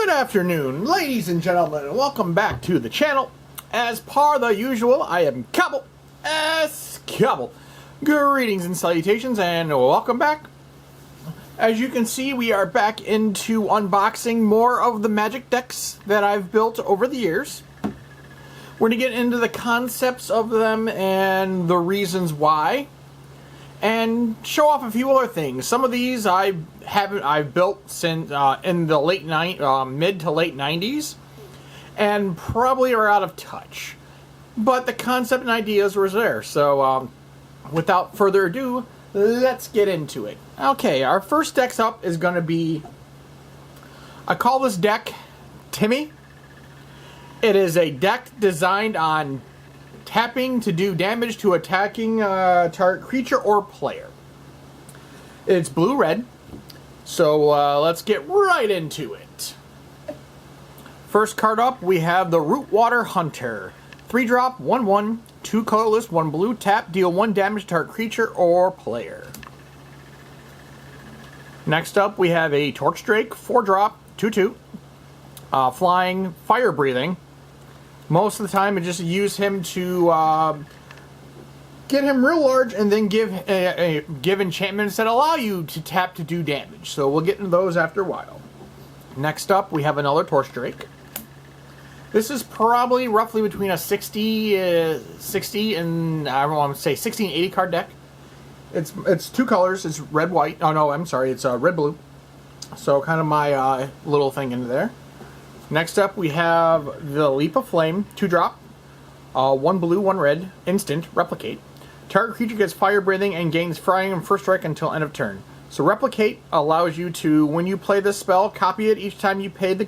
Good afternoon, ladies and gentlemen, and welcome back to the channel. As per the usual, I am Cobble, S. Cobble. Greetings and salutations, and welcome back. As you can see, we are back into unboxing more of the Magic decks that I've built over the years. We're going to get into the concepts of them and the reasons why, and show off a few other things. Some of these I've built since in the mid to late 90s, and probably are out of touch. But the concept and ideas were there. So without further ado, let's get into it. Okay, our first deck's up is going to be, I call this deck Timmy. It is a deck designed on tapping to do damage to attacking target creature or player. It's blue-red, so let's get right into it. First card up, we have the Rootwater Hunter. 3-drop, 1/1, 2 colorless, 1 blue, tap, deal 1 damage to target creature or player. Next up, we have a Torch Drake, 4-drop, 2/2, flying, fire breathing. Most of the time, I just use him to get him real large and then give enchantments that allow you to tap to do damage. So we'll get into those after a while. Next up, we have another Torch Drake. This is probably roughly between a 60 and I don't want to say 60 and 80 card deck. It's 2 colors. It's red, white. Oh no, I'm sorry. It's red, blue. So kind of my little thing into there. Next up, we have the Leap of Flame, 2-drop, 1 blue, 1 red, instant, replicate. Target creature gets fire breathing and gains flying and first strike until end of turn. So replicate allows you to, when you play this spell, copy it each time you pay the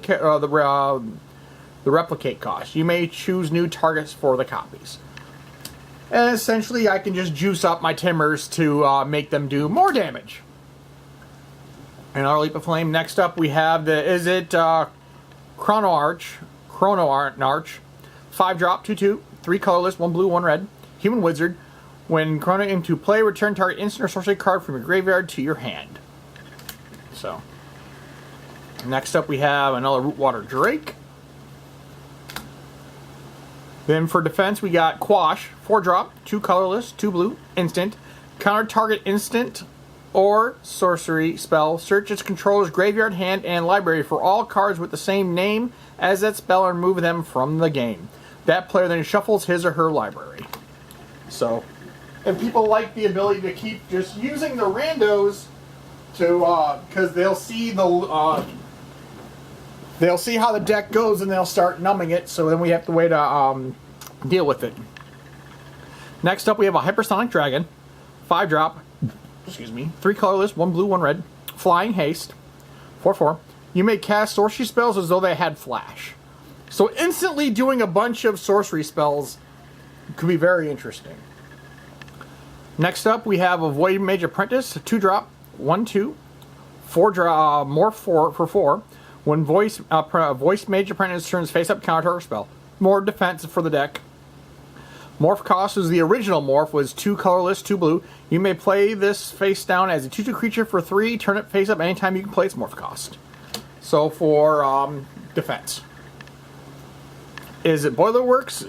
replicate cost. You may choose new targets for the copies. And essentially, I can just juice up my Timbers to make them do more damage. And our Leap of Flame. Next up, we have the Chrono Arch, 5-drop, 2/2, 3 colorless, 1 blue, 1 red, human wizard. When Chrono into play, return target instant or sorcery card from your graveyard to your hand. So, next up we have another Rootwater Drake. Then for defense we got Quash, 4-drop, 2 colorless, 2 blue, instant. Counter target instant or sorcery spell, search its controller's graveyard, hand, and library for all cards with the same name as that spell and remove them from the game. That player then shuffles his or her library. So, and people like the ability to keep just using the randos to, because they'll see how the deck goes and they'll start numbing it, so then we have to wait to deal with it. Next up we have a Hypersonic Dragon, 5-drop, 3 colorless, 1 blue, 1 red, flying, haste, 4/4. You may cast sorcery spells as though they had flash. So instantly doing a bunch of sorcery spells could be very interesting. Next up, we have a Void Mage Apprentice, 2-drop, 1/2, 4-drop, morph for 4. When Voice Mage Apprentice turns face up, counter target spell. More defense for the deck. Morph cost is the original morph, was 2 colorless, 2 blue. You may play this face down as a 2/2 creature for 3, turn it face up anytime you can play its morph cost. So for defense. Is it Boilerworks?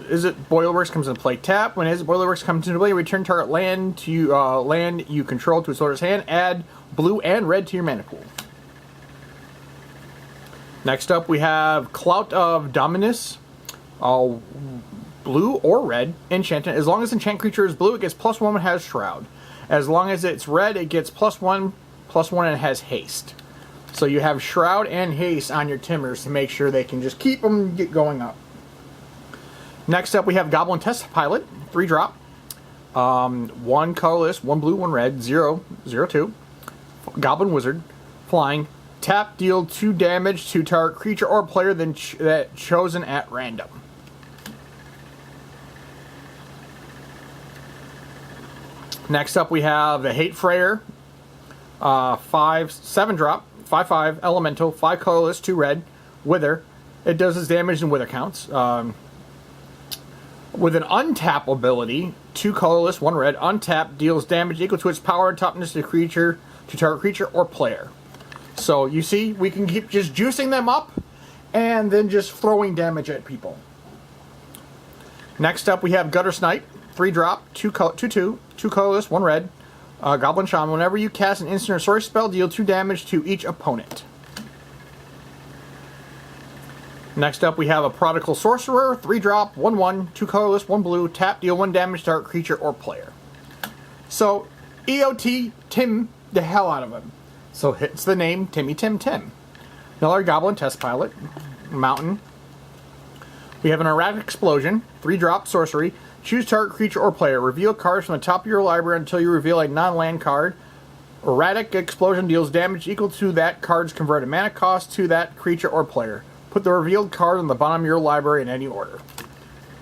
Boilerworks comes into play tap. When Boilerworks comes into play, return target land you control to its owner's hand. Add blue and red to your mana pool. Next up we have Clout of Dominus. Blue or red enchantment. As long as enchant creature is blue, it gets +1 and has Shroud. As long as it's red, it gets +1 and has haste. So you have Shroud and haste on your Timbers to make sure they can just keep them going up. Next up we have Goblin Test Pilot, 3-drop, 1 colorless, 1 blue, 1 red, 0/02. Goblin Wizard, flying, tap, deal 2 damage to target creature or player that chosen at random. Next up we have the Hate Frayer, 7-drop, 5/5, elemental, 5 colorless, 2 red, wither. It does its damage in wither counts. With an untap ability, 2 colorless, 1 red, untap, deals damage equal to its power and toughness to target creature or player. So you see, we can keep just juicing them up and then just throwing damage at people. Next up, we have Gutter Snipe, 3-drop, 2/2, 2 colorless, 1 red. Goblin Shaman. Whenever you cast an instant or sorcery spell, deal 2 damage to each opponent. Next up, we have a Prodigal Sorcerer, 3-drop, 1/1, 2 colorless, 1 blue. Tap, deal 1 damage to target creature or player. So, EOT, Tim the hell out of him. So, hits the name Timmy Tim Tim. Another Goblin Test Pilot, Mountain. We have an Erratic Explosion, 3-drop, sorcery. Choose target creature or player. Reveal cards from the top of your library until you reveal a non-land card. Erratic Explosion deals damage equal to that card's converted mana cost to that creature or player. Put the revealed card on the bottom of your library in any order.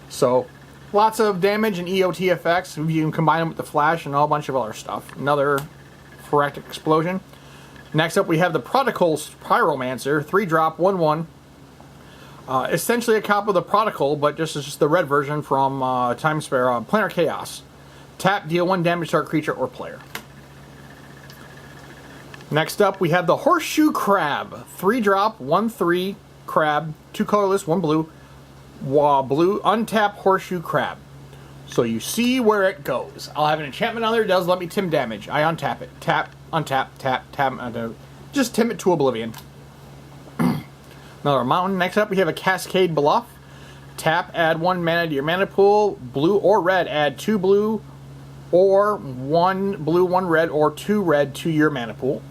So, lots of damage and EOT effects. You can combine them with the Flash and a whole bunch of other stuff. Another Erratic Explosion. Next up, we have the Prodigal Pyromancer, 3-drop, 1/1. Essentially a copy of the Prodigal, but just the red version from Planar Chaos. Tap, deal 1 damage to our creature or player. Next up, we have the Horseshoe Crab, 3-drop, 1/3 crab, 2 colorless, 1 blue. Blue, untap Horseshoe Crab. So you see where it goes. I'll have an enchantment on there. It does let me Tim damage. I untap it. Tap, untap, tap, tap, untap. Just Tim it to oblivion. Another mountain. Next up, we have a Cascade Bluff. Tap, add 1 mana to your mana pool. Blue or red, add 2 blue, or 1 blue, 1 red, or 2 red to your mana pool.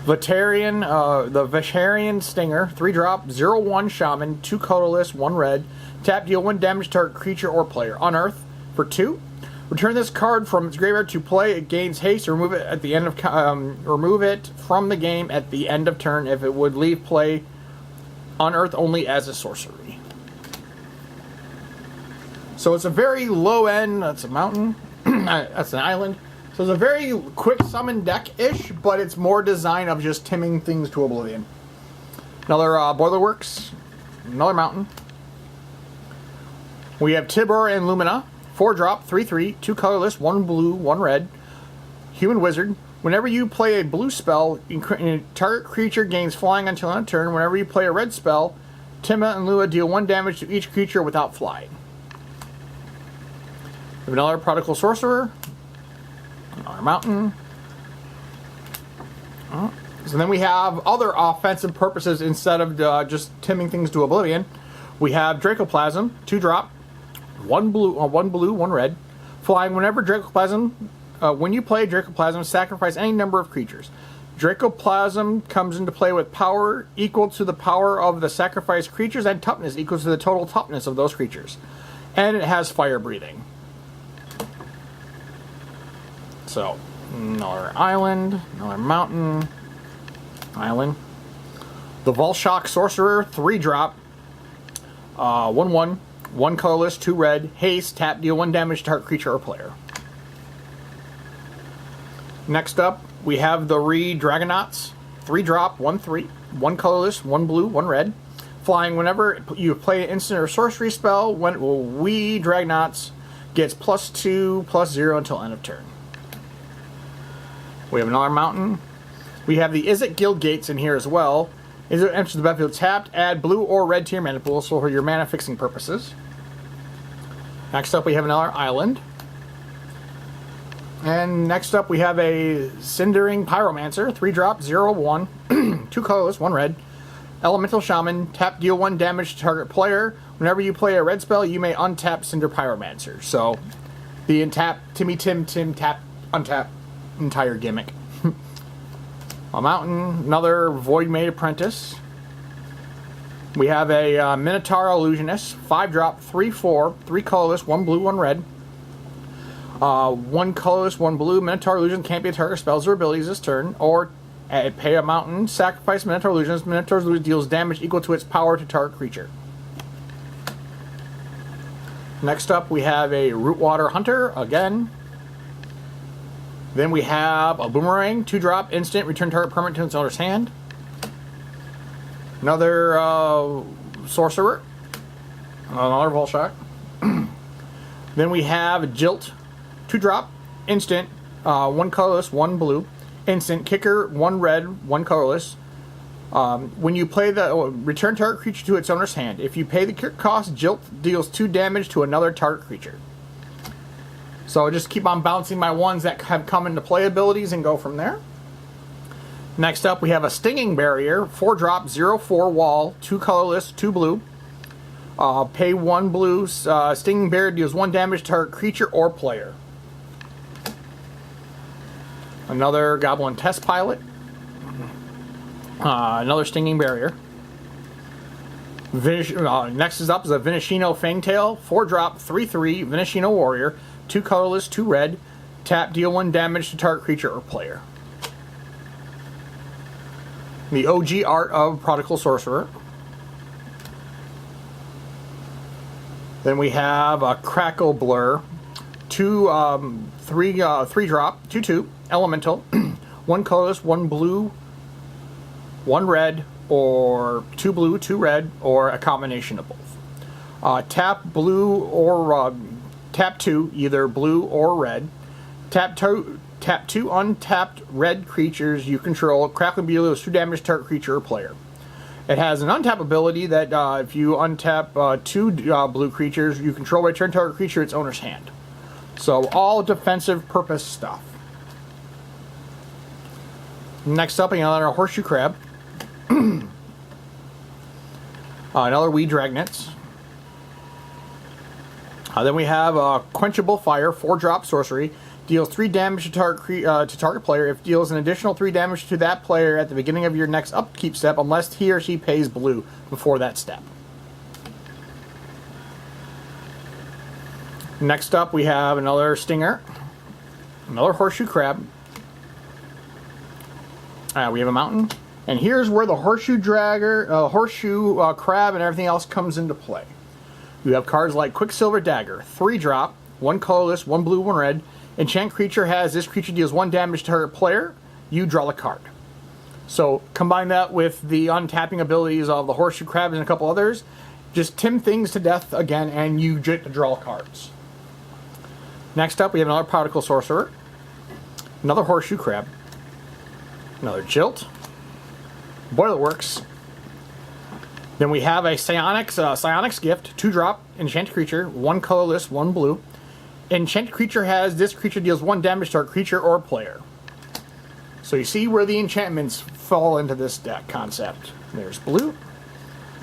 The Vetarian Stinger, 3-drop, 0/1 Shaman, 2 colorless, 1 red. Tap, deal 1 damage to target creature or player. Unearth for 2. Return this card from its graveyard to play. It gains haste. Remove it at the end of remove it from the game at the end of turn if it would leave play. Unearth only as a sorcery. So it's a very low end. That's a mountain. That's an island. So it's a very quick summon deck-ish, but it's more design of just timming things to oblivion. Another Boilerworks. Another mountain. We have Tibur and Lumina. 4-drop, 3/3, 2 colorless, 1 blue, 1 red. Human Wizard. Whenever you play a blue spell, target creature gains flying until end of turn. Whenever you play a red spell, Tima and Lua deal 1 damage to each creature without flying. We have another Prodigal Sorcerer. Another mountain. So then we have other offensive purposes instead of just timming things to oblivion. We have Dracoplasm, 2-drop. 1 blue, 1 red. Flying. Whenever Dracoplasm, when you play Dracoplasm, sacrifice any number of creatures. Dracoplasm comes into play with power equal to the power of the sacrificed creatures and toughness equal to the total toughness of those creatures. And it has fire breathing. So, another island, another mountain, island. The Volshok Sorcerer, 3-drop, 1/1. 1 colorless, 2 red, haste, tap, deal 1 damage to target creature or player. Next up, we have the Dragonauts, 3-drop, 1/3, 1 colorless, 1 blue, 1 red. Flying. Whenever you play an instant or sorcery spell, when Dragonauts gets +2, +0 until end of turn. We have another mountain. We have the Izzet Guild Gates in here as well. As it enters the battlefield tapped, add blue or red to your mana pool, so for your mana fixing purposes. Next up, we have another island. And next up, we have a Cindering Pyromancer, 3-drop, 0/1, 2 colorless, 1 red. Elemental Shaman, tap, deal 1 damage to target player. Whenever you play a red spell, you may untap Cinder Pyromancer. So, the untap, Timmy Tim Tim tap, untap entire gimmick. A mountain, another Voidmade Apprentice. We have a Minotaur Illusionist, 5-drop, 3/4, 3 colorless, 1 blue, 1 red. 1 colorless, 1 blue. Minotaur Illusion can't be a target spells or abilities this turn. Or pay a mountain, sacrifice Minotaur Illusionist. Minotaur Illusion deals damage equal to its power to target creature. Next up, we have a Rootwater Hunter, again. Then we have a Boomerang, 2-drop, instant, return target permanent to its owner's hand. Another Sorcerer. Another Volshok. Then we have Jilt, 2-drop, instant, 1 colorless, 1 blue. Instant kicker, 1 red, 1 colorless. When you play return target creature to its owner's hand. If you pay the kick cost, Jilt deals 2 damage to another target creature. So I just keep on bouncing my ones that have come into play abilities and go from there. Next up, we have a Stinging Barrier, 4-drop, 0/4 wall, 2 colorless, 2 blue. Pay 1 blue. Stinging Barrier deals 1 damage to target creature or player. Another Goblin Test Pilot. Another Stinging Barrier. Next is up is a Venashino Fangtail, 4-drop, 3/3, Venashino Warrior, 2 colorless, 2 red. Tap, deal 1 damage to target creature or player. The OG art of Prodigal Sorcerer. Then we have a Crackle Blur, 3-drop, 2/2, Elemental, 1 colorless, 1 blue, 1 red, or 2 blue, 2 red, or a combination of both. Tap blue or tap 2, either blue or red. Tap 2 untapped red creatures you control. Crackling Blue deals 2 damage to target creature or player. It has an untap ability that if you untap 2 blue creatures you control, return target creature its owner's hand. So all defensive purpose stuff. Next up, another Horseshoe Crab. Another Wee Dragnets. Then we have Quenchable Fire, 4-drop sorcery. Deals 3 damage to target player. If deals an additional 3 damage to that player at the beginning of your next upkeep step, unless he or she pays blue before that step. Next up, we have another Stinger. Another Horseshoe Crab. We have a Mountain. And here's where the Horseshoe Crab and everything else comes into play. You have cards like Quicksilver Dagger, 3-drop, 1 colorless, 1 blue, 1 red. Enchant creature has this creature deals 1 damage to target player. You draw a card. So combine that with the untapping abilities of the Horseshoe Crab and a couple others. Just tim things to death again, and you get to draw cards. Next up, we have another Prodigal Sorcerer, another Horseshoe Crab, another Jilt, Boilerworks. Then we have a Psionics Gift, 2-drop, enchanted creature, 1 colorless, 1 blue. Enchanted creature has this creature deals 1 damage to our creature or player. So you see where the enchantments fall into this deck concept. There's blue,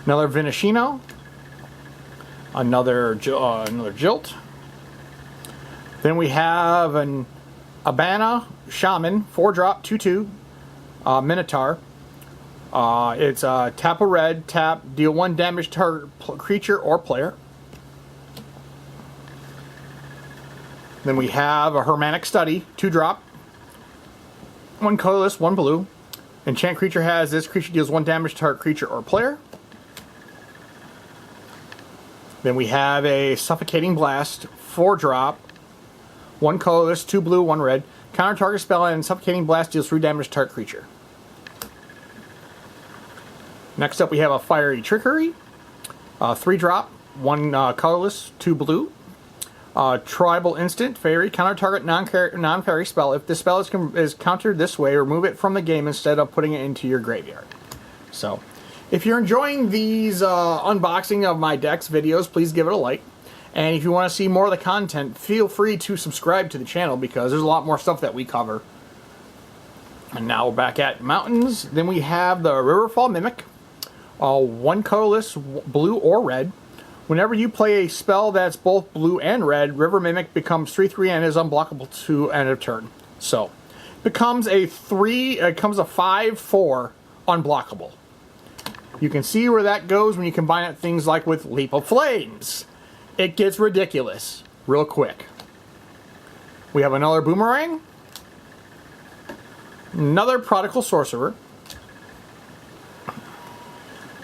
another Venashino, another Jilt. Then we have an Abana Shaman, 4-drop, 2/2, Minotaur. It's tap a red, tap, deal 1 damage to target creature or player. Then we have a Hermetic Study, 2-drop, 1 colorless, 1 blue. Enchant creature has this creature deals 1 damage to target creature or player. Then we have a Suffocating Blast, 4-drop, 1 colorless, 2 blue, 1 red. Counter target spell and Suffocating Blast deals 3 damage to target creature. Next up we have a Fiery Trickery, 3-drop, 1 colorless, 2 blue. Tribal Instant, Fairy, counter target non-fairy spell. If the spell is countered this way, remove it from the game instead of putting it into your graveyard. So, if you're enjoying these unboxing of my decks videos, please give it a like. And if you want to see more of the content, feel free to subscribe to the channel because there's a lot more stuff that we cover. And now we're back at Mountains. Then we have the Riverfall Mimic, 1 colorless, blue or red. Whenever you play a spell that's both blue and red, River Mimic becomes 3/3 and is unblockable to end of turn. So, becomes a 5/4 unblockable. You can see where that goes when you combine it things like with Leap of Flames. It gets ridiculous real quick. We have another Boomerang, another Prodigal Sorcerer.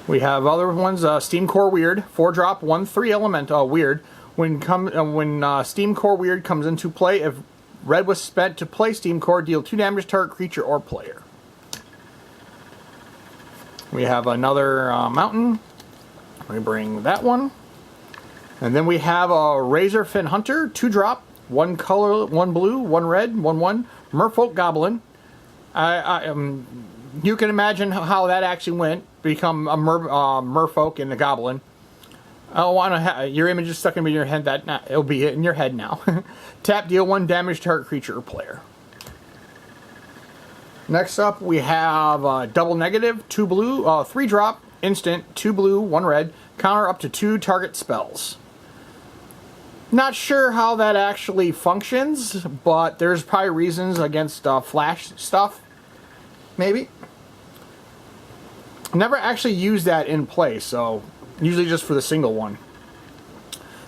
We have other ones, Steam Core Weird, 4-drop, 1/3 Elemental Weird. When Steam Core Weird comes into play, if red was spent to play Steam Core, deal 2 damage to target creature or player. We have another Mountain. Let me bring that one. And then we have a Razorfin Hunter, 2-drop, 1 color, 1 blue, 1 red, 1/1, Merfolk Goblin. You can imagine how that actually went. Become a merfolk and a goblin. I want your image is stuck in your head. It'll be in your head now. Tap, deal 1 damage to target creature or player. Next up, we have double negative, 2 blue, 3-drop, instant, 2 blue, 1 red. Counter up to 2 target spells. Not sure how that actually functions, but there's probably reasons against flash stuff. Maybe. Never actually used that in play, so usually just for the single one.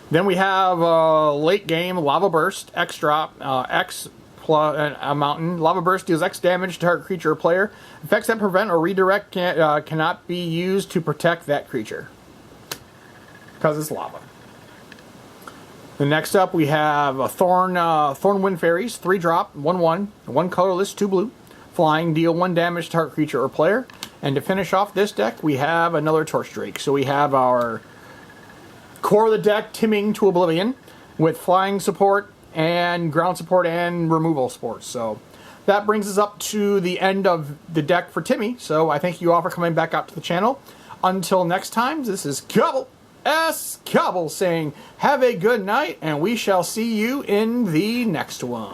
Then we have late game Lava Burst, X drop, X plus a mountain. Lava Burst deals X damage to target creature or player. Effects that prevent or redirect cannot be used to protect that creature, because it's lava. The next up we have a Thornwind Fairies, 3-drop, 1/1, 1 colorless, 2 blue. Flying, deal 1 damage to target creature or player. And to finish off this deck, we have another Torch Drake. So we have our core of the deck, Timming to Oblivion, with flying support and ground support and removal support. So that brings us up to the end of the deck for Timmy. So I thank you all for coming back out to the channel. Until next time, this is Cobble S. Cobble saying, have a good night, and we shall see you in the next one.